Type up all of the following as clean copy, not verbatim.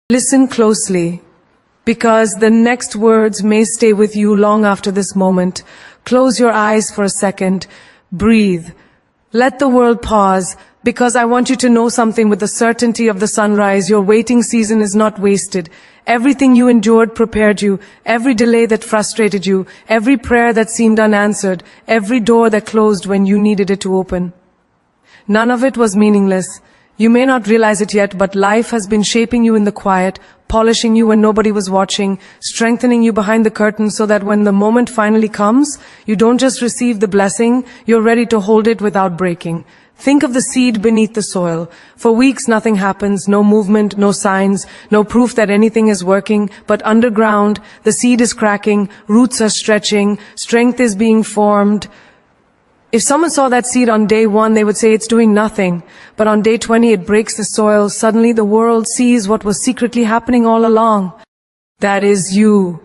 Listen closely, because the next words may stay with you long after this moment. Close your eyes for a second. Breathe. Let the world pause, because I want you to know something with the certainty of the sunrise. Your waiting season is not wasted. Everything you endured prepared you. Every delay that frustrated you. Every prayer that seemed unanswered. Every door that closed when you needed it to open. None of it was meaningless. You may not realize it yet, but life has been shaping you in the quiet, polishing you when nobody was watching, strengthening you behind the curtain so that when the moment finally comes, you don't just receive the blessing, you're ready to hold it without breaking. Think of the seed beneath the soil. For weeks nothing happens, no movement, no signs, no proof that anything is working, but underground, the seed is cracking, roots are stretching, strength is being formed. If someone saw that seed on day 1, they would say it's doing nothing. But on day 20, it breaks the soil. Suddenly the world sees what was secretly happening all along. That is you.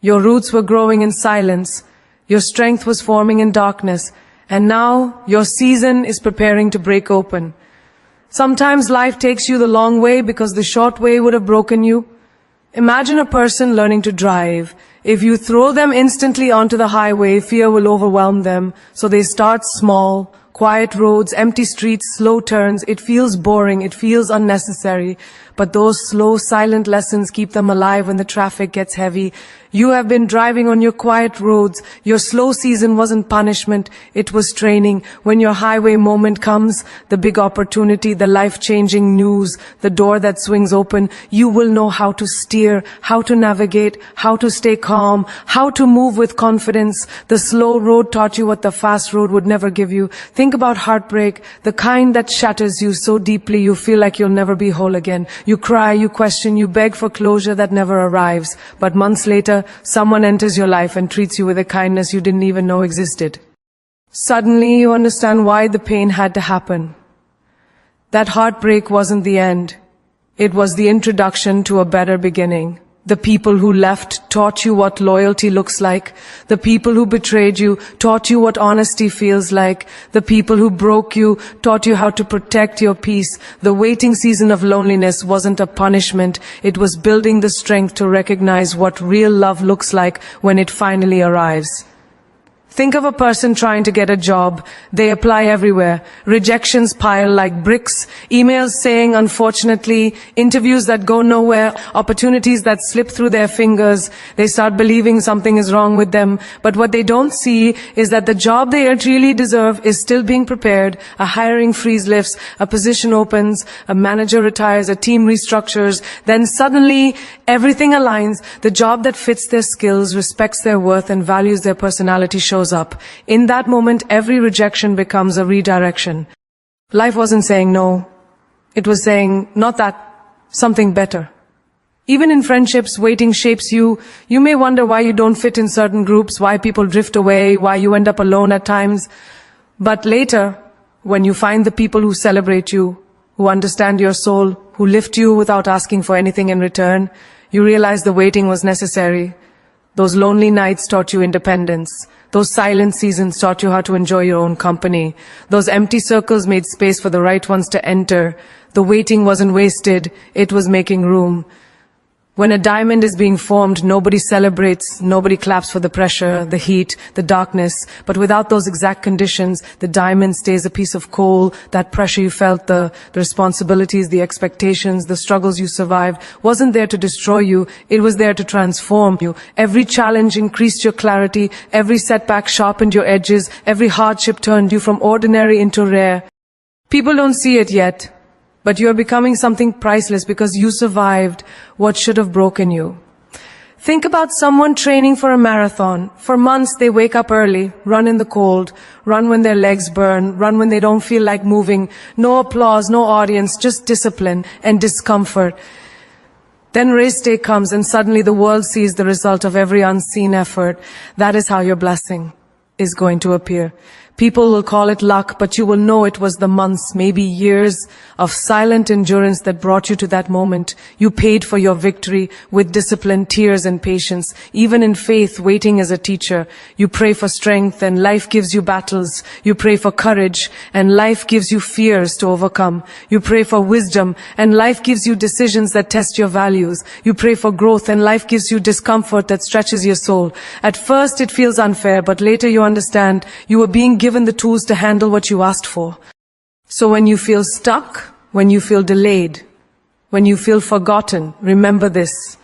Your roots were growing in silence. Your strength was forming in darkness. And now your season is preparing to break open. Sometimes life takes you the long way because the short way would have broken you. Imagine a person learning to drive. If you throw them instantly onto the highway, fear will overwhelm them. So they start small, quiet roads, empty streets, slow turns. It feels boring, it feels unnecessary. But those slow, silent lessons keep them alive when the traffic gets heavy. You have been driving on your quiet roads. Your slow season wasn't punishment, it was training. When your highway moment comes, the big opportunity, the life-changing news, the door that swings open, you will know how to steer, how to navigate, how to stay calm, how to move with confidence. The slow road taught you what the fast road would never give you. Think about heartbreak, the kind that shatters you so deeply you feel like you'll never be whole again. You cry, you question, you beg for closure that never arrives. But months later, someone enters your life and treats you with a kindness you didn't even know existed. Suddenly, you understand why the pain had to happen. That heartbreak wasn't the end. It was the introduction to a better beginning. The people who left taught you what loyalty looks like. The people who betrayed you taught you what honesty feels like. The people who broke you taught you how to protect your peace. The waiting season of loneliness wasn't a punishment. It was building the strength to recognize what real love looks like when it finally arrives. Think of a person trying to get a job. They apply everywhere. Rejections pile like bricks. Emails saying unfortunately. Interviews that go nowhere. Opportunities that slip through their fingers. They start believing something is wrong with them. But what they don't see is that the job they really deserve is still being prepared. A hiring freeze lifts. A position opens. A manager retires. A team restructures. Then suddenly everything aligns. The job that fits their skills, respects their worth, and values their personality shows up. In that moment, every rejection becomes a redirection. Life wasn't saying no. It was saying, not that, something better. Even in friendships, waiting shapes you. You may wonder why you don't fit in certain groups, why people drift away, why you end up alone at times. But later, when you find the people who celebrate you, who understand your soul, who lift you without asking for anything in return, you realize the waiting was necessary. Those lonely nights taught you independence. Those silent seasons taught you how to enjoy your own company. Those empty circles made space for the right ones to enter. The waiting wasn't wasted, it was making room. When a diamond is being formed, nobody celebrates, nobody claps for the pressure, the heat, the darkness. But without those exact conditions, the diamond stays a piece of coal. That pressure you felt, the responsibilities, the expectations, the struggles you survived, wasn't there to destroy you, it was there to transform you. Every challenge increased your clarity, every setback sharpened your edges, every hardship turned you from ordinary into rare. People don't see it yet, but you're becoming something priceless because you survived what should have broken you. Think about someone training for a marathon. For months they wake up early, run in the cold, run when their legs burn, run when they don't feel like moving. No applause, no audience, just discipline and discomfort. Then race day comes and suddenly the world sees the result of every unseen effort. That is how your blessing is going to appear. People will call it luck, but you will know it was the months, maybe years of silent endurance that brought you to that moment. You paid for your victory with discipline, tears, and patience. Even in faith, waiting as a teacher, you pray for strength and life gives you battles. You pray for courage and life gives you fears to overcome. You pray for wisdom and life gives you decisions that test your values. You pray for growth and life gives you discomfort that stretches your soul. At first it feels unfair, but later you understand you were being given the tools to handle what you asked for. So when you feel stuck, when you feel delayed, when you feel forgotten, remember this.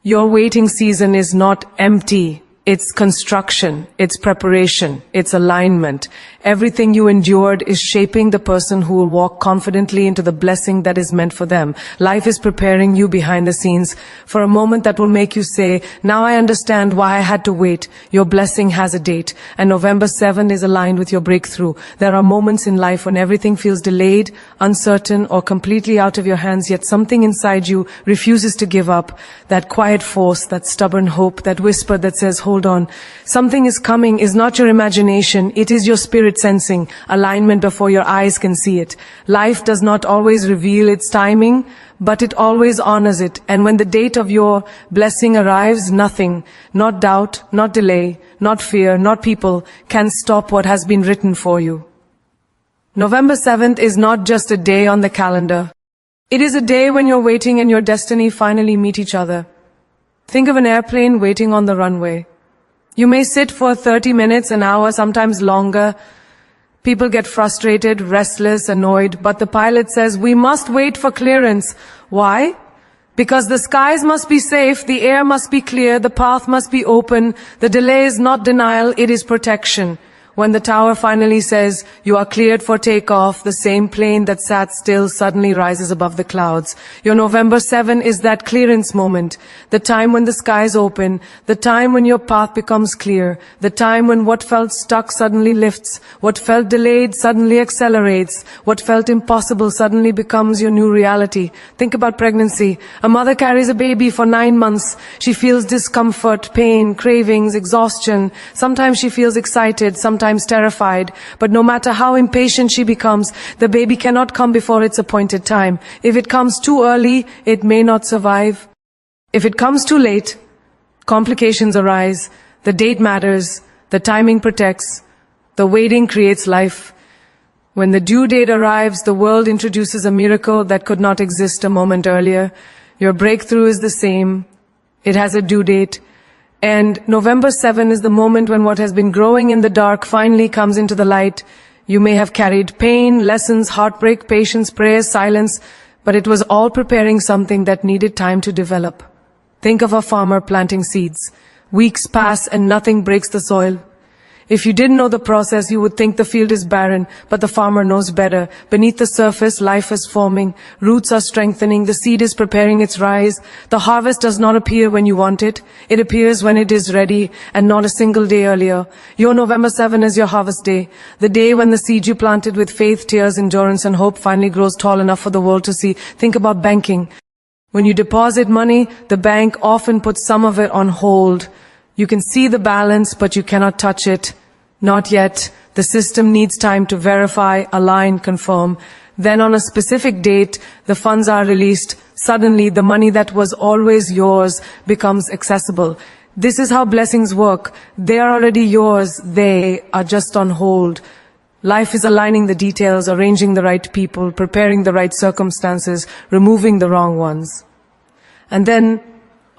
Your waiting season is not empty. It's construction, it's preparation, it's alignment. Everything you endured is shaping the person who will walk confidently into the blessing that is meant for them. Life is preparing you behind the scenes for a moment that will make you say, now I understand why I had to wait. Your blessing has a date, and November 7 is aligned with your breakthrough. There are moments in life when everything feels delayed, uncertain, or completely out of your hands, yet something inside you refuses to give up. That quiet force, that stubborn hope, that whisper that says, hold on. Something is coming is not your imagination. It is your spirit sensing alignment before your eyes can see it. Life does not always reveal its timing, but it always honors it. And when the date of your blessing arrives, nothing, not doubt, not delay, not fear, not people, can stop what has been written for you. November 7th is not just a day on the calendar. It is a day when your waiting and your destiny finally meet each other. Think of an airplane waiting on the runway. You may sit for 30 minutes, an hour, sometimes longer. People get frustrated, restless, annoyed, but the pilot says, we must wait for clearance. Why? Because the skies must be safe, the air must be clear, the path must be open. The delay is not denial, it is protection. When the tower finally says, you are cleared for takeoff, the same plane that sat still suddenly rises above the clouds. Your November 7 is that clearance moment, the time when the skies open, the time when your path becomes clear, the time when what felt stuck suddenly lifts, what felt delayed suddenly accelerates, what felt impossible suddenly becomes your new reality. Think about pregnancy. A mother carries a baby for 9 months. She feels discomfort, pain, cravings, exhaustion. Sometimes she feels excited, sometimes terrified, but no matter how impatient she becomes, the baby cannot come before its appointed time. If it comes too early, it may not survive. If it comes too late, complications arise. The date matters, the timing protects, the waiting creates life. When the due date arrives, the world introduces a miracle that could not exist a moment earlier. Your breakthrough is the same. It has a due date. And November 7 is the moment when what has been growing in the dark finally comes into the light. You may have carried pain, lessons, heartbreak, patience, prayers, silence, but it was all preparing something that needed time to develop. Think of a farmer planting seeds. Weeks pass and nothing breaks the soil. If you didn't know the process, you would think the field is barren, but the farmer knows better. Beneath the surface, life is forming. Roots are strengthening. The seed is preparing its rise. The harvest does not appear when you want it. It appears when it is ready, and not a single day earlier. Your November 7 is your harvest day. The day when the seed you planted with faith, tears, endurance, and hope finally grows tall enough for the world to see. Think about banking. When you deposit money, the bank often puts some of it on hold. You can see the balance, but you cannot touch it. Not yet. The system needs time to verify, align, confirm. Then on a specific date, the funds are released. Suddenly, the money that was always yours becomes accessible. This is how blessings work. They are already yours. They are just on hold. Life is aligning the details, arranging the right people, preparing the right circumstances, removing the wrong ones. And then,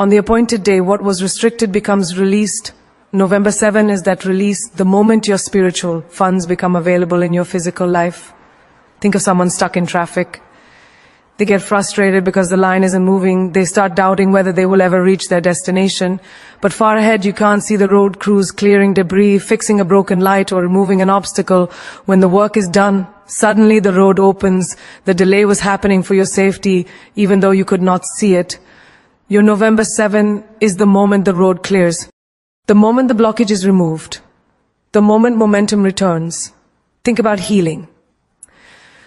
on the appointed day, what was restricted becomes released. November 7 is that release, the moment your spiritual funds become available in your physical life. Think of someone stuck in traffic. They get frustrated because the line isn't moving. They start doubting whether they will ever reach their destination. But far ahead, you can't see the road crews clearing debris, fixing a broken light, or removing an obstacle. When the work is done, suddenly the road opens. The delay was happening for your safety, even though you could not see it. Your November 7 is the moment the road clears. The moment the blockage is removed, the moment momentum returns. Think about healing.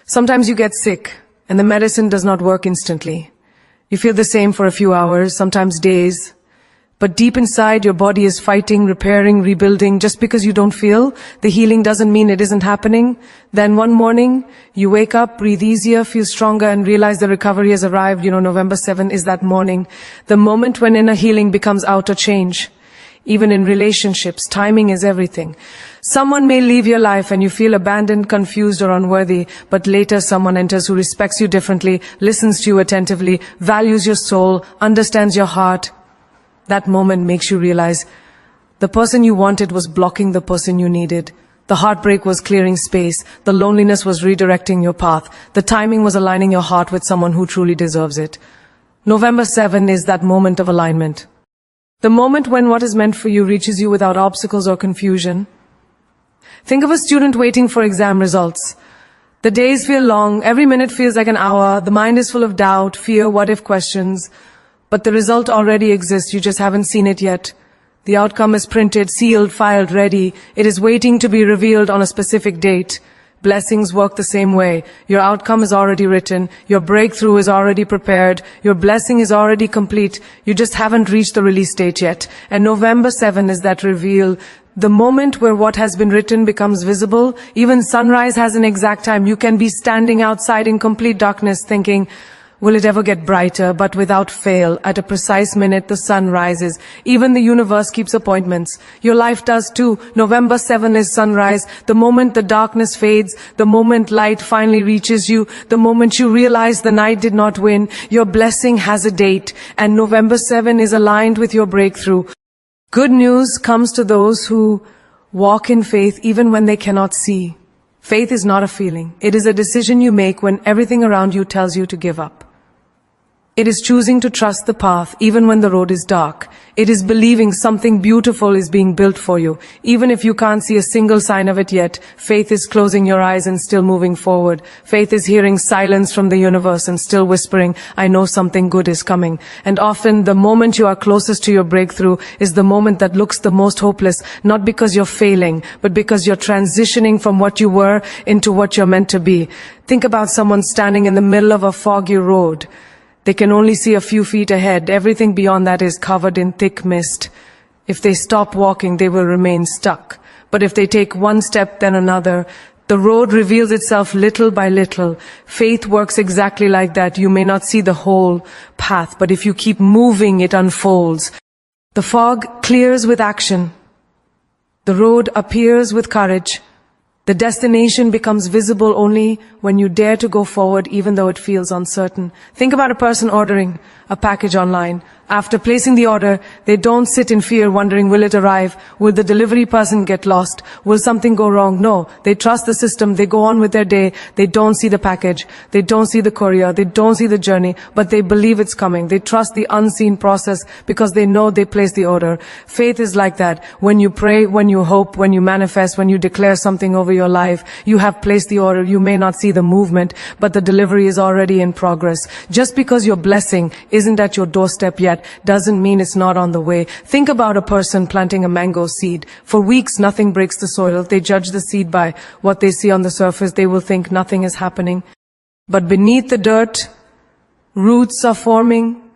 Sometimes you get sick and the medicine does not work instantly. You feel the same for a few hours, sometimes days. But deep inside, your body is fighting, repairing, rebuilding. Just because you don't feel the healing doesn't mean it isn't happening. Then one morning, you wake up, breathe easier, feel stronger, and realize the recovery has arrived. November 7 is that morning. The moment when inner healing becomes outer change. Even in relationships, timing is everything. Someone may leave your life and you feel abandoned, confused, or unworthy, but later someone enters who respects you differently, listens to you attentively, values your soul, understands your heart. That moment makes you realize the person you wanted was blocking the person you needed. The heartbreak was clearing space. The loneliness was redirecting your path. The timing was aligning your heart with someone who truly deserves it. November 7 is that moment of alignment. The moment when what is meant for you reaches you without obstacles or confusion. Think of a student waiting for exam results. The days feel long. Every minute feels like an hour. The mind is full of doubt, fear, what-if questions. But the result already exists, you just haven't seen it yet. The outcome is printed, sealed, filed, ready. It is waiting to be revealed on a specific date. Blessings work the same way. Your outcome is already written. Your breakthrough is already prepared. Your blessing is already complete. You just haven't reached the release date yet. And November 7 is that reveal. The moment where what has been written becomes visible. Even sunrise has an exact time. You can be standing outside in complete darkness thinking, will it ever get brighter? But without fail, at a precise minute, the sun rises. Even the universe keeps appointments. Your life does too. November 7 is sunrise. The moment the darkness fades, the moment light finally reaches you, the moment you realize the night did not win, your blessing has a date. And November 7 is aligned with your breakthrough. Good news comes to those who walk in faith even when they cannot see. Faith is not a feeling. It is a decision you make when everything around you tells you to give up. It is choosing to trust the path even when the road is dark. It is believing something beautiful is being built for you. Even if you can't see a single sign of it yet, faith is closing your eyes and still moving forward. Faith is hearing silence from the universe and still whispering, I know something good is coming. And often the moment you are closest to your breakthrough is the moment that looks the most hopeless, not because you're failing, but because you're transitioning from what you were into what you're meant to be. Think about someone standing in the middle of a foggy road. They can only see a few feet ahead. Everything beyond that is covered in thick mist. If they stop walking, they will remain stuck. But if they take one step, then another, the road reveals itself little by little. Faith works exactly like that. You may not see the whole path, but if you keep moving, it unfolds. The fog clears with action. The road appears with courage. The destination becomes visible only when you dare to go forward even though it feels uncertain. Think about a person ordering a package online. After placing the order, they don't sit in fear wondering, will it arrive? Will the delivery person get lost? Will something go wrong? No. They trust the system. They go on with their day. They don't see the package. They don't see the courier. They don't see the journey, but they believe it's coming. They trust the unseen process because they know they placed the order. Faith is like that. When you pray, when you hope, when you manifest, when you declare something over your life, you have placed the order. You may not see the movement, but the delivery is already in progress. Just because your blessing isn't at your doorstep yet doesn't mean it's not on the way. Think about a person planting a mango seed. For weeks, nothing breaks the soil. They judge the seed by what they see on the surface. They will think nothing is happening. But beneath the dirt, roots are forming,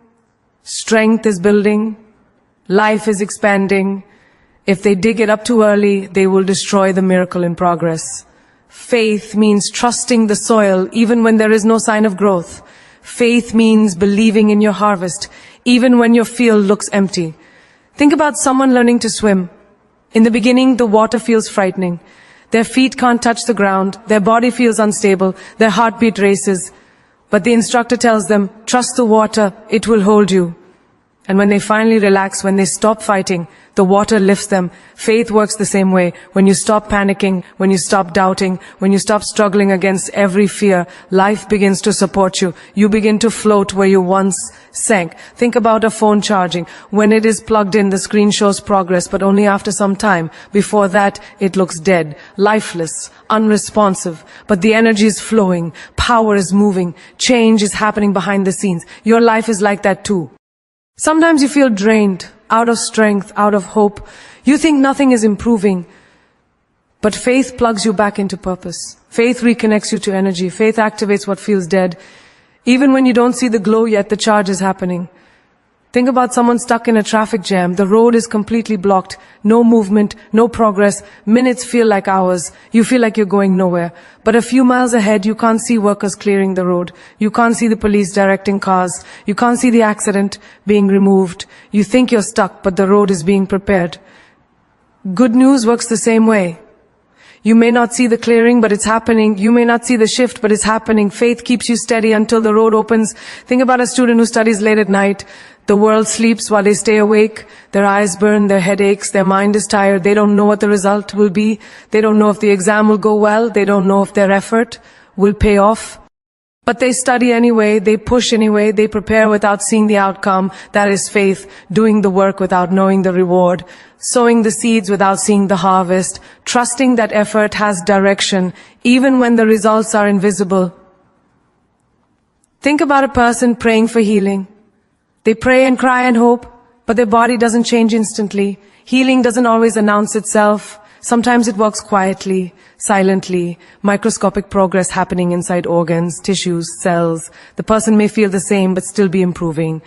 strength is building, life is expanding. If they dig it up too early, they will destroy the miracle in progress. Faith means trusting the soil even when there is no sign of growth. Faith means believing in your harvest, even when your field looks empty. Think about someone learning to swim. In the beginning, the water feels frightening. Their feet can't touch the ground. Their body feels unstable. Their heartbeat races. But the instructor tells them, trust the water, it will hold you. And when they finally relax, when they stop fighting, the water lifts them. Faith works the same way. When you stop panicking, when you stop doubting, when you stop struggling against every fear, life begins to support you. You begin to float where you once sank. Think about a phone charging. When it is plugged in, the screen shows progress, but only after some time. Before that, it looks dead, lifeless, unresponsive. But the energy is flowing. Power is moving. Change is happening behind the scenes. Your life is like that too. Sometimes you feel drained, out of strength, out of hope. You think nothing is improving. But faith plugs you back into purpose. Faith reconnects you to energy. Faith activates what feels dead. Even when you don't see the glow yet, the charge is happening. Think about someone stuck in a traffic jam. The road is completely blocked. No movement, no progress. Minutes feel like hours. You feel like you're going nowhere. But a few miles ahead, you can't see workers clearing the road. You can't see the police directing cars. You can't see the accident being removed. You think you're stuck, but the road is being prepared. Good news works the same way. You may not see the clearing, but it's happening. You may not see the shift, but it's happening. Faith keeps you steady until the road opens. Think about a student who studies late at night. The world sleeps while they stay awake. Their eyes burn, their head aches, their mind is tired. They don't know what the result will be. They don't know if the exam will go well. They don't know if their effort will pay off. But they study anyway, they push anyway, they prepare without seeing the outcome. That is faith, doing the work without knowing the reward, sowing the seeds without seeing the harvest, trusting that effort has direction, even when the results are invisible. Think about a person praying for healing. They pray and cry and hope, but their body doesn't change instantly. Healing doesn't always announce itself. Sometimes it works quietly, silently, microscopic progress happening inside organs, tissues, cells. The person may feel the same but still be improving.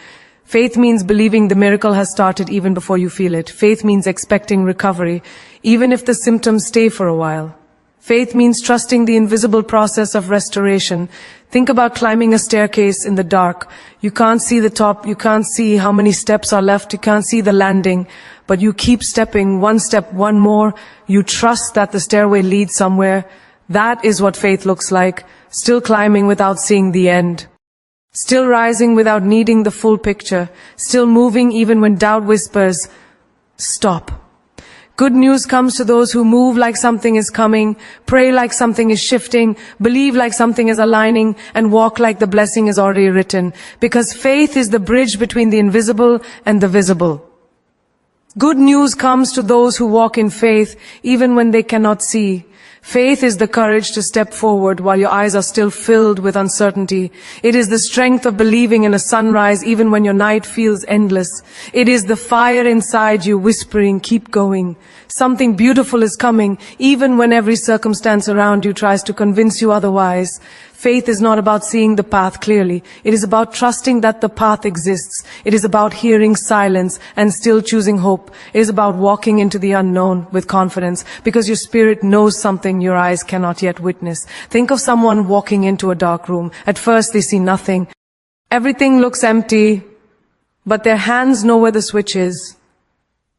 Faith means believing the miracle has started even before you feel it. Faith means expecting recovery, even if the symptoms stay for a while. Faith means trusting the invisible process of restoration. Think about climbing a staircase in the dark. You can't see the top, you can't see how many steps are left, you can't see the landing, but you keep stepping one step, one more. You trust that the stairway leads somewhere. That is what faith looks like. Still climbing without seeing the end. Still rising without needing the full picture. Still moving even when doubt whispers, stop. Good news comes to those who move like something is coming, pray like something is shifting, believe like something is aligning, and walk like the blessing is already written. Because faith is the bridge between the invisible and the visible. Good news comes to those who walk in faith, even when they cannot see. Faith is the courage to step forward while your eyes are still filled with uncertainty. It is the strength of believing in a sunrise even when your night feels endless. It is the fire inside you whispering, keep going. Something beautiful is coming, even when every circumstance around you tries to convince you otherwise. Faith is not about seeing the path clearly. It is about trusting that the path exists. It is about hearing silence and still choosing hope. It is about walking into the unknown with confidence because your spirit knows something your eyes cannot yet witness. Think of someone walking into a dark room. At first they see nothing. Everything looks empty, but their hands know where the switch is.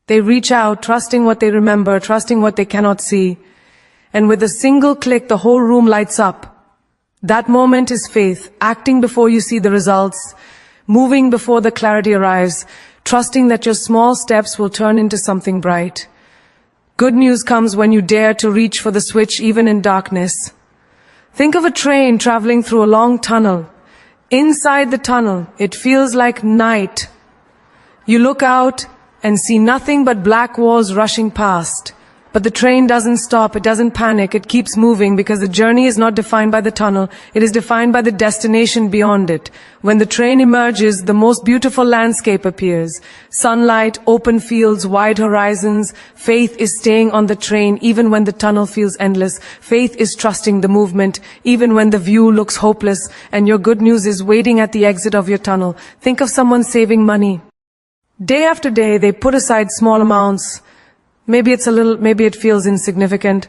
They reach out, trusting what they remember, trusting what they cannot see. And with a single click, the whole room lights up. That moment is faith, acting before you see the results, moving before the clarity arrives, trusting that your small steps will turn into something bright. Good news comes when you dare to reach for the switch even in darkness. Think of a train traveling through a long tunnel. Inside the tunnel, it feels like night. You look out and see nothing but black walls rushing past. But the train doesn't stop, it doesn't panic, it keeps moving because the journey is not defined by the tunnel, it is defined by the destination beyond it. When the train emerges, the most beautiful landscape appears. Sunlight, open fields, wide horizons. Faith is staying on the train even when the tunnel feels endless. Faith is trusting the movement even when the view looks hopeless. And your good news is waiting at the exit of your tunnel. Think of someone saving money. Day after day, they put aside small amounts. Maybe it feels insignificant,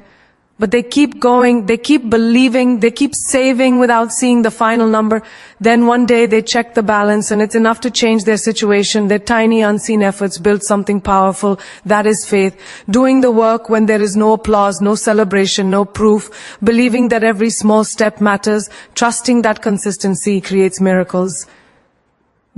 but they keep going, they keep believing, they keep saving without seeing the final number. Then one day they check the balance and it's enough to change their situation. Their tiny unseen efforts build something powerful. That is faith. Doing the work when there is no applause, no celebration, no proof. Believing that every small step matters. Trusting that consistency creates miracles.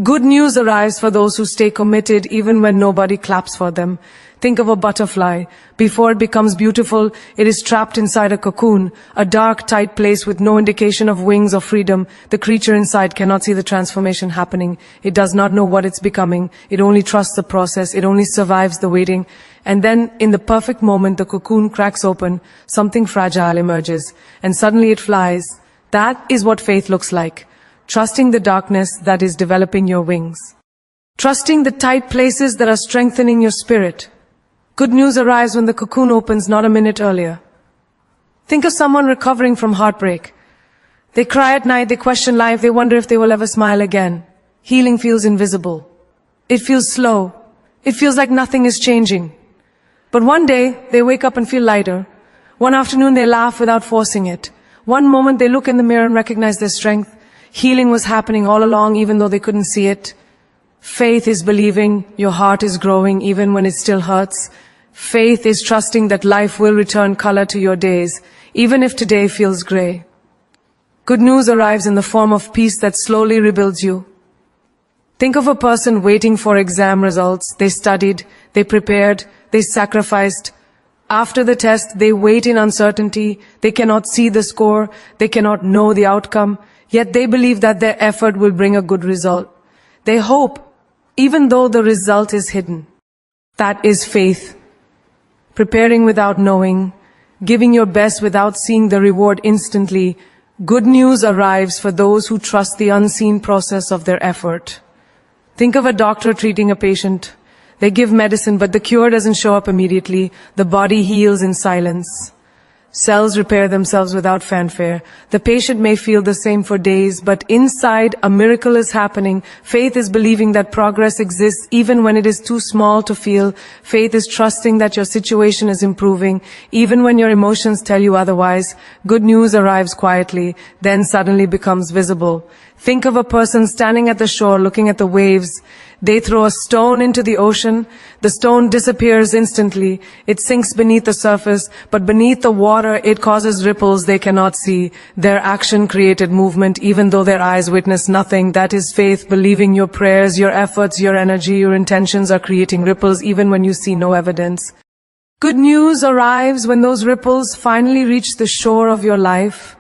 Good news arrives for those who stay committed even when nobody claps for them. Think of a butterfly. Before it becomes beautiful, it is trapped inside a cocoon, a dark, tight place with no indication of wings or freedom. The creature inside cannot see the transformation happening. It does not know what it's becoming. It only trusts the process. It only survives the waiting. And then, in the perfect moment, the cocoon cracks open. Something fragile emerges. And suddenly it flies. That is what faith looks like. Trusting the darkness that is developing your wings. Trusting the tight places that are strengthening your spirit. Good news arrives when the cocoon opens, not a minute earlier. Think of someone recovering from heartbreak. They cry at night, they question life, they wonder if they will ever smile again. Healing feels invisible. It feels slow. It feels like nothing is changing. But one day, they wake up and feel lighter. One afternoon, they laugh without forcing it. One moment, they look in the mirror and recognize their strength. Healing was happening all along, even though they couldn't see it. Faith is believing your heart is growing even when it still hurts. Faith is trusting that life will return color to your days, even if today feels gray. Good news arrives in the form of peace that slowly rebuilds you. Think of a person waiting for exam results. They studied, they prepared, they sacrificed. After the test, they wait in uncertainty. They cannot see the score. They cannot know the outcome. Yet they believe that their effort will bring a good result. They hope, even though the result is hidden. That is faith. Preparing without knowing, giving your best without seeing the reward instantly. Good news arrives for those who trust the unseen process of their effort. Think of a doctor treating a patient. They give medicine, but the cure doesn't show up immediately. The body heals in silence. Cells repair themselves without fanfare. The patient may feel the same for days, but inside a miracle is happening. Faith is believing that progress exists even when it is too small to feel. Faith is trusting that your situation is improving, even when your emotions tell you otherwise. Good news arrives quietly, then suddenly becomes visible. Think of a person standing at the shore looking at the waves. They throw a stone into the ocean. The stone disappears instantly. It sinks beneath the surface, but beneath the water it causes ripples they cannot see. Their action created movement even though their eyes witness nothing. That is faith, believing your prayers, your efforts, your energy, your intentions are creating ripples even when you see no evidence. Good news arrives when those ripples finally reach the shore of your life.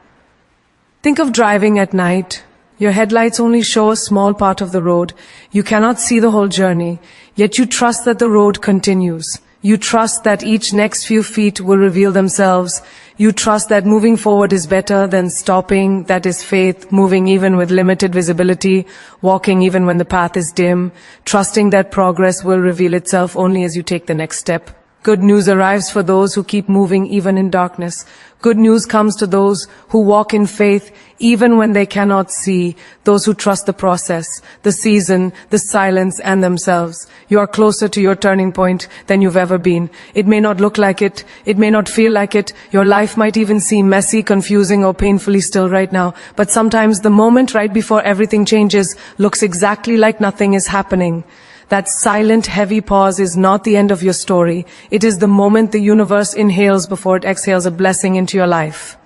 Think of driving at night. Your headlights only show a small part of the road. You cannot see the whole journey, yet you trust that the road continues. You trust that each next few feet will reveal themselves. You trust that moving forward is better than stopping. That is faith, moving even with limited visibility, walking even when the path is dim, trusting that progress will reveal itself only as you take the next step. Good news arrives for those who keep moving even in darkness. Good news comes to those who walk in faith even when they cannot see, those who trust the process, the season, the silence, and themselves. You are closer to your turning point than you've ever been. It may not look like it. It may not feel like it. Your life might even seem messy, confusing, or painfully still right now. But sometimes the moment right before everything changes looks exactly like nothing is happening. That silent, heavy pause is not the end of your story. It is the moment the universe inhales before it exhales a blessing into your life.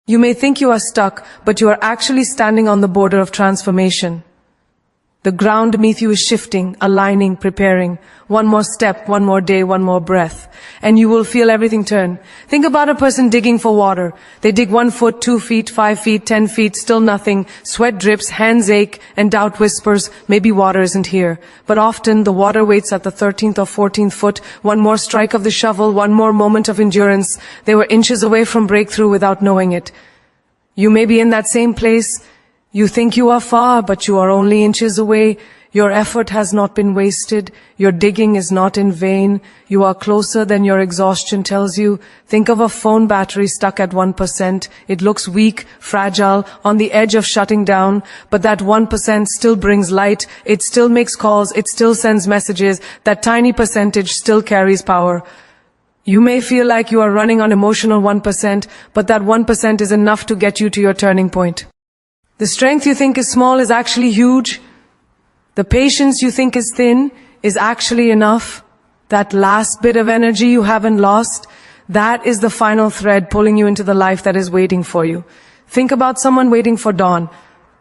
You may think you are stuck, but you are actually standing on the border of transformation. The ground beneath you is shifting, aligning, preparing. One more step, one more day, one more breath, and you will feel everything turn. Think about a person digging for water. They dig 1 foot, 2 feet, 5 feet, 10 feet, still nothing. Sweat drips, hands ache, and doubt whispers, maybe water isn't here. But often the water waits at the 13th or 14th foot. One more strike of the shovel, one more moment of endurance. They were inches away from breakthrough without knowing it. You may be in that same place. You think you are far, but you are only inches away. Your effort has not been wasted. Your digging is not in vain. You are closer than your exhaustion tells you. Think of a phone battery stuck at 1%. It looks weak, fragile, on the edge of shutting down, but that 1% still brings light. It still makes calls. It still sends messages. That tiny percentage still carries power. You may feel like you are running on emotional 1%, but that 1% is enough to get you to your turning point. The strength you think is small is actually huge. The patience you think is thin is actually enough. That last bit of energy you haven't lost, that is the final thread pulling you into the life that is waiting for you. Think about someone waiting for dawn.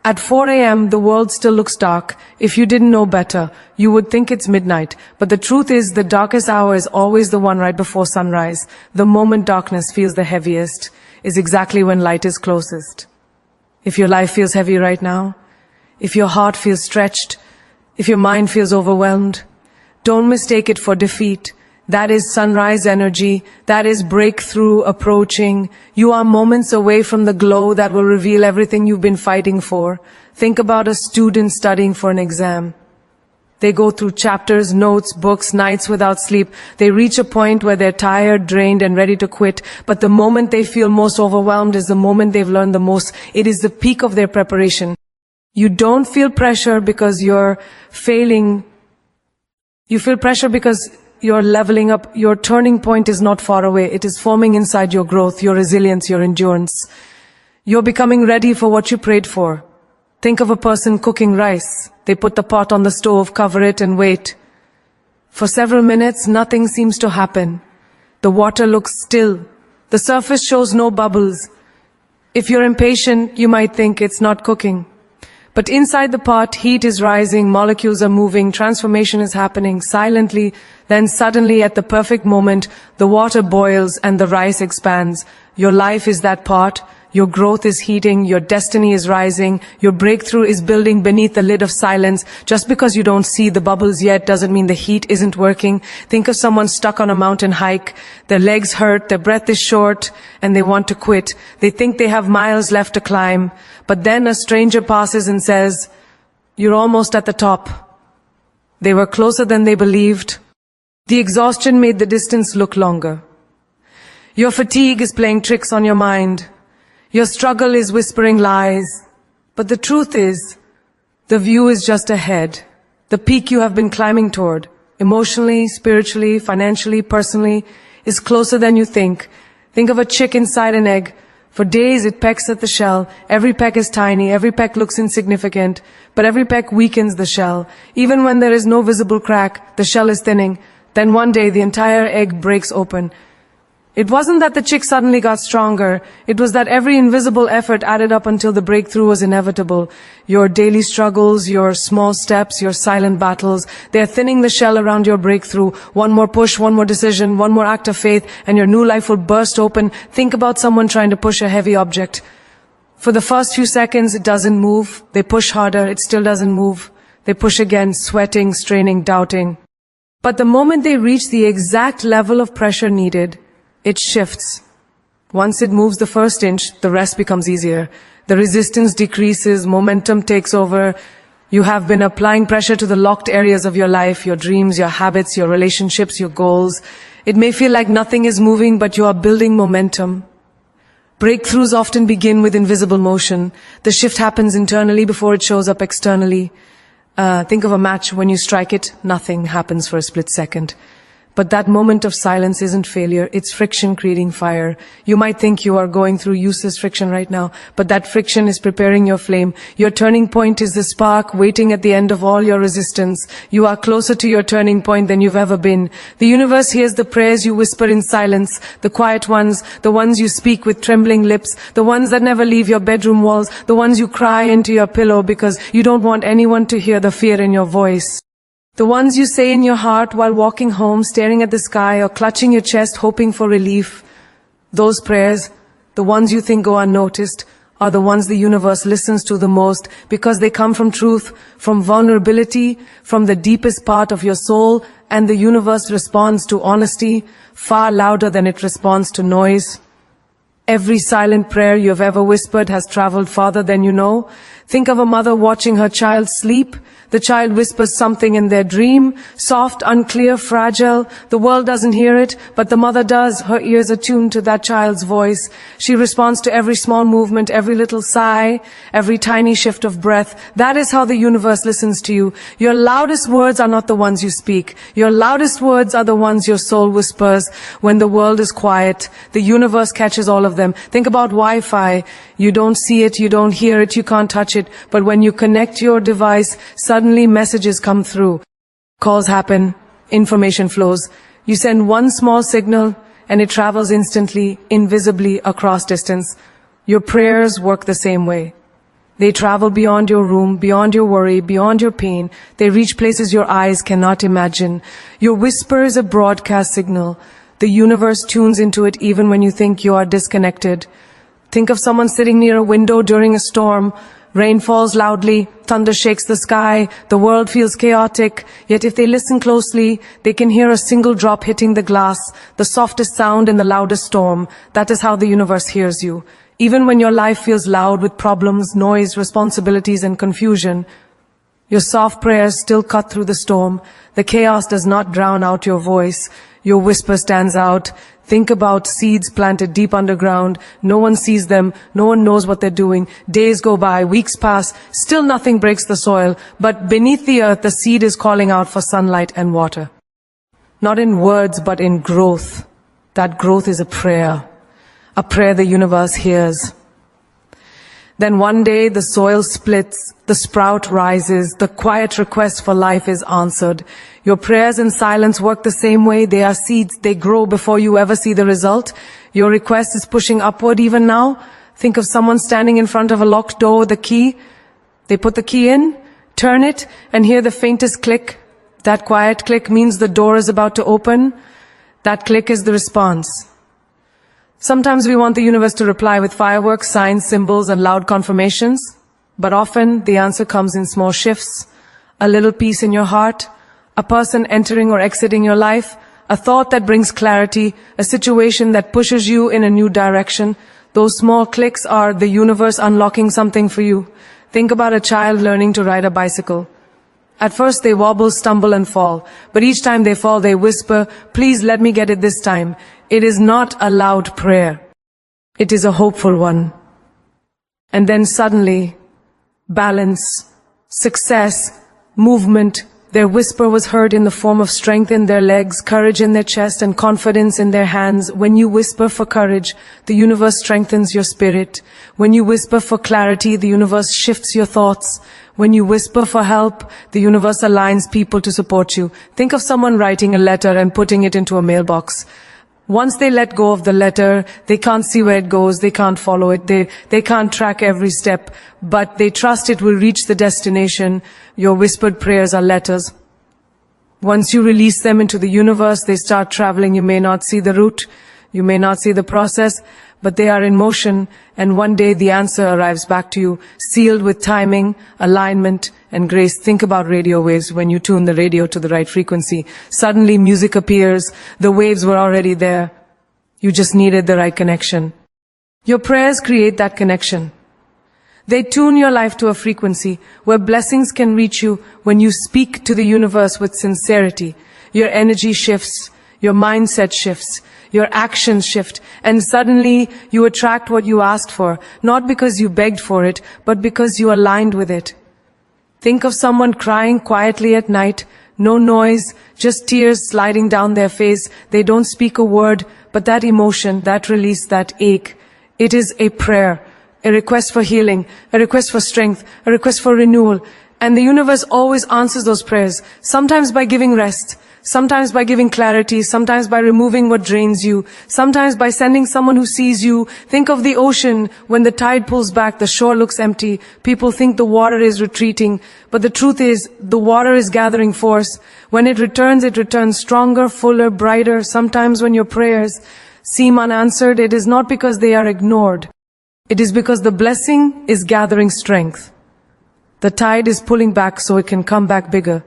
At 4 a.m., the world still looks dark. If you didn't know better, you would think it's midnight. But the truth is, the darkest hour is always the one right before sunrise. The moment darkness feels the heaviest is exactly when light is closest. If your life feels heavy right now, if your heart feels stretched, if your mind feels overwhelmed, don't mistake it for defeat. That is sunrise energy. That is breakthrough approaching. You are moments away from the glow that will reveal everything you've been fighting for. Think about a student studying for an exam. They go through chapters, notes, books, nights without sleep. They reach a point where they're tired, drained, and ready to quit. But the moment they feel most overwhelmed is the moment they've learned the most. It is the peak of their preparation. You don't feel pressure because you're failing. You feel pressure because you're leveling up. Your turning point is not far away. It is forming inside your growth, your resilience, your endurance. You're becoming ready for what you prayed for. Think of a person cooking rice. They put the pot on the stove, cover it, and wait. For several minutes, nothing seems to happen. The water looks still. The surface shows no bubbles. If you're impatient, you might think it's not cooking. But inside the pot, heat is rising, molecules are moving, transformation is happening silently. Then suddenly, at the perfect moment, the water boils and the rice expands. Your life is that pot. Your growth is heating, your destiny is rising, your breakthrough is building beneath the lid of silence. Just because you don't see the bubbles yet doesn't mean the heat isn't working. Think of someone stuck on a mountain hike. Their legs hurt, their breath is short, and they want to quit. They think they have miles left to climb. But then a stranger passes and says, "You're almost at the top." They were closer than they believed. The exhaustion made the distance look longer. Your fatigue is playing tricks on your mind. Your struggle is whispering lies. But the truth is, the view is just ahead. The peak you have been climbing toward, emotionally, spiritually, financially, personally, is closer than you think. Think of a chick inside an egg. For days it pecks at the shell. Every peck is tiny, every peck looks insignificant, but every peck weakens the shell. Even when there is no visible crack, the shell is thinning. Then one day the entire egg breaks open. It wasn't that the chick suddenly got stronger. It was that every invisible effort added up until the breakthrough was inevitable. Your daily struggles, your small steps, your silent battles, they're thinning the shell around your breakthrough. One more push, one more decision, one more act of faith, and your new life will burst open. Think about someone trying to push a heavy object. For the first few seconds, it doesn't move. They push harder, it still doesn't move. They push again, sweating, straining, doubting. But the moment they reach the exact level of pressure needed, it shifts. Once it moves the first inch, the rest becomes easier. The resistance decreases, momentum takes over. You have been applying pressure to the locked areas of your life, your dreams, your habits, your relationships, your goals. It may feel like nothing is moving, but you are building momentum. Breakthroughs often begin with invisible motion. The shift happens internally before it shows up externally. Think of a match. When you strike it, nothing happens for a split second. But that moment of silence isn't failure, it's friction creating fire. You might think you are going through useless friction right now, but that friction is preparing your flame. Your turning point is the spark waiting at the end of all your resistance. You are closer to your turning point than you've ever been. The universe hears the prayers you whisper in silence, the quiet ones, the ones you speak with trembling lips, the ones that never leave your bedroom walls, the ones you cry into your pillow because you don't want anyone to hear the fear in your voice. The ones you say in your heart while walking home, staring at the sky, or clutching your chest, hoping for relief. Those prayers, the ones you think go unnoticed, are the ones the universe listens to the most because they come from truth, from vulnerability, from the deepest part of your soul, and the universe responds to honesty far louder than it responds to noise. Every silent prayer you have ever whispered has traveled farther than you know. Think of a mother watching her child sleep. The child whispers something in their dream, soft, unclear, fragile. The world doesn't hear it, but the mother does. Her ears are tuned to that child's voice. She responds to every small movement, every little sigh, every tiny shift of breath. That is how the universe listens to you. Your loudest words are not the ones you speak. Your loudest words are the ones your soul whispers. When the world is quiet, the universe catches all of them. Think about Wi-Fi. You don't see it, you don't hear it, you can't touch it. But when you connect your device, suddenly messages come through. Calls happen, information flows. You send one small signal and it travels instantly, invisibly across distance. Your prayers work the same way. They travel beyond your room, beyond your worry, beyond your pain. They reach places your eyes cannot imagine. Your whisper is a broadcast signal. The universe tunes into it even when you think you are disconnected. Think of someone sitting near a window during a storm. Rain falls loudly, thunder shakes the sky, the world feels chaotic. Yet if they listen closely, they can hear a single drop hitting the glass, the softest sound in the loudest storm. That is how the universe hears you. Even when your life feels loud with problems, noise, responsibilities, and confusion, your soft prayers still cut through the storm. The chaos does not drown out your voice. Your whisper stands out. Think about seeds planted deep underground. No one sees them. No one knows what they're doing. Days go by, weeks pass, still nothing breaks the soil. But beneath the earth, the seed is calling out for sunlight and water. Not in words, but in growth. That growth is a prayer the universe hears. Then one day the soil splits, the sprout rises, the quiet request for life is answered. Your prayers in silence work the same way. They are seeds, they grow before you ever see the result. Your request is pushing upward even now. Think of someone standing in front of a locked door with a key. They put the key in, turn it, and hear the faintest click. That quiet click means the door is about to open. That click is the response. Sometimes we want the universe to reply with fireworks, signs, symbols, and loud confirmations. But often the answer comes in small shifts. A little peace in your heart, a person entering or exiting your life, a thought that brings clarity, a situation that pushes you in a new direction. Those small clicks are the universe unlocking something for you. Think about a child learning to ride a bicycle. At first they wobble, stumble, and fall. But each time they fall, they whisper, "Please let me get it this time." It is not a loud prayer. It is a hopeful one. And then suddenly, balance, success, movement, their whisper was heard in the form of strength in their legs, courage in their chest, and confidence in their hands. When you whisper for courage, the universe strengthens your spirit. When you whisper for clarity, the universe shifts your thoughts. When you whisper for help, the universe aligns people to support you. Think of someone writing a letter and putting it into a mailbox. Once they let go of the letter, they can't see where it goes, they can't follow it, they can't track every step, but they trust it will reach the destination. Your whispered prayers are letters. Once you release them into the universe, they start traveling. You may not see the route, you may not see the process, but they are in motion, and one day the answer arrives back to you, sealed with timing, alignment, and grace. Think about radio waves. When you tune the radio to the right frequency, suddenly music appears. The waves were already there. You just needed the right connection. Your prayers create that connection. They tune your life to a frequency where blessings can reach you when you speak to the universe with sincerity. Your energy shifts, your mindset shifts, your actions shift, and suddenly you attract what you asked for, not because you begged for it, but because you aligned with it. Think of someone crying quietly at night, no noise, just tears sliding down their face. They don't speak a word, but that emotion, that release, that ache, it is a prayer, a request for healing, a request for strength, a request for renewal. And the universe always answers those prayers, sometimes by giving rest, sometimes by giving clarity, sometimes by removing what drains you, sometimes by sending someone who sees you. Think of the ocean. When the tide pulls back, the shore looks empty. People think the water is retreating, but the truth is, the water is gathering force. When it returns stronger, fuller, brighter. Sometimes when your prayers seem unanswered, it is not because they are ignored. It is because the blessing is gathering strength. The tide is pulling back so it can come back bigger.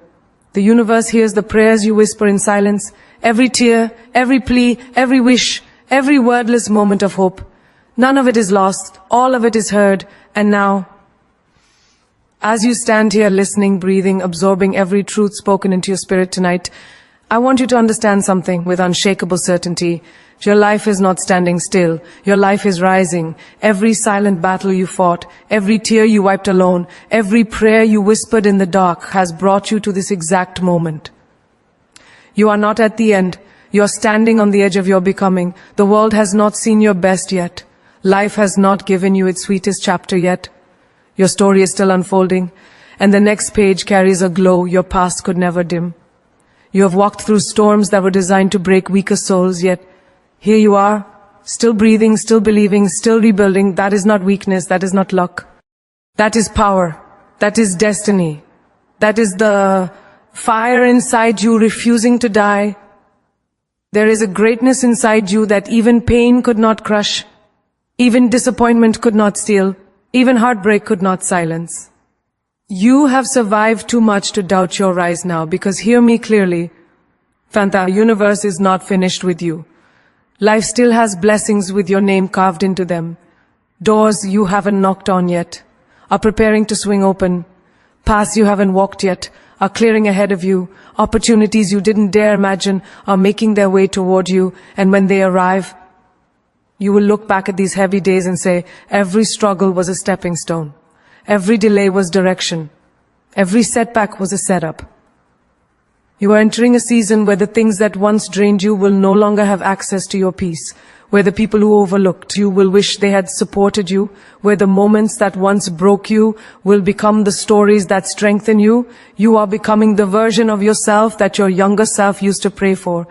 The universe hears the prayers you whisper in silence, every tear, every plea, every wish, every wordless moment of hope. None of it is lost, all of it is heard, and now, as you stand here listening, breathing, absorbing every truth spoken into your spirit tonight, I want you to understand something with unshakable certainty. Your life is not standing still. Your life is rising. Every silent battle you fought, every tear you wiped alone, every prayer you whispered in the dark has brought you to this exact moment. You are not at the end. You are standing on the edge of your becoming. The world has not seen your best yet. Life has not given you its sweetest chapter yet. Your story is still unfolding, and the next page carries a glow your past could never dim. You have walked through storms that were designed to break weaker souls, yet here you are, still breathing, still believing, still rebuilding. That is not weakness, that is not luck. That is power. That is destiny. That is the fire inside you refusing to die. There is a greatness inside you that even pain could not crush, even disappointment could not steal, even heartbreak could not silence. You have survived too much to doubt your rise now, because hear me clearly, Fanta, the universe is not finished with you. Life still has blessings with your name carved into them. Doors you haven't knocked on yet are preparing to swing open. Paths you haven't walked yet are clearing ahead of you. Opportunities you didn't dare imagine are making their way toward you. And when they arrive, you will look back at these heavy days and say, every struggle was a stepping stone. Every delay was direction. Every setback was a setup. You are entering a season where the things that once drained you will no longer have access to your peace, where the people who overlooked you will wish they had supported you, where the moments that once broke you will become the stories that strengthen you. You are becoming the version of yourself that your younger self used to pray for.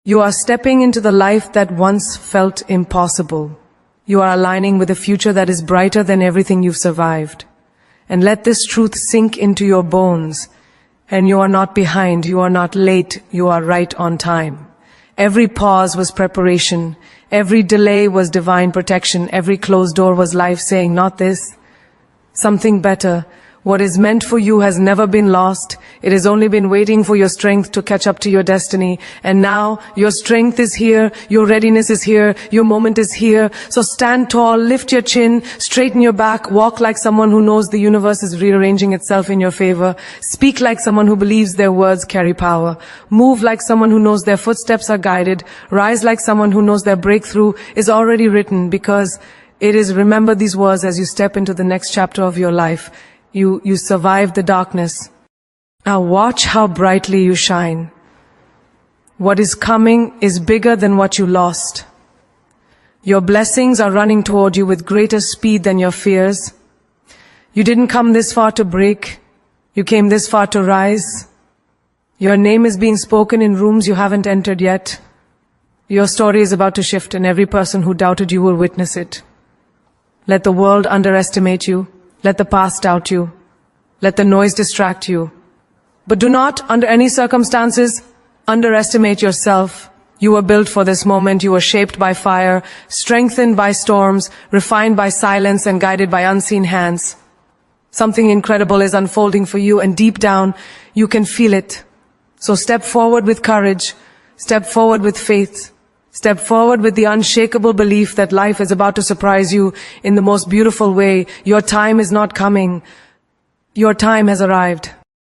You are stepping into the life that once felt impossible. You are aligning with a future that is brighter than everything you've survived. And let this truth sink into your bones. And you are not behind, you are not late, you are right on time. Every pause was preparation. Every delay was divine protection. Every closed door was life saying, not this, something better. What is meant for you has never been lost. It has only been waiting for your strength to catch up to your destiny. And now your strength is here, your readiness is here, your moment is here. So stand tall, lift your chin, straighten your back, walk like someone who knows the universe is rearranging itself in your favor. Speak like someone who believes their words carry power. Move like someone who knows their footsteps are guided. Rise like someone who knows their breakthrough is already written, because it is remember these words as you step into the next chapter of your life. You survived the darkness. Now watch how brightly you shine. What is coming is bigger than what you lost. Your blessings are running toward you with greater speed than your fears. You didn't come this far to break. You came this far to rise. Your name is being spoken in rooms you haven't entered yet. Your story is about to shift, and every person who doubted you will witness it. Let the world underestimate you. Let the past doubt you. Let the noise distract you. But do not, under any circumstances, underestimate yourself. You were built for this moment. You were shaped by fire, strengthened by storms, refined by silence, and guided by unseen hands. Something incredible is unfolding for you, and deep down, you can feel it. So step forward with courage. Step forward with faith. Step forward with the unshakable belief that life is about to surprise you in the most beautiful way. Your time is not coming. Your time has arrived.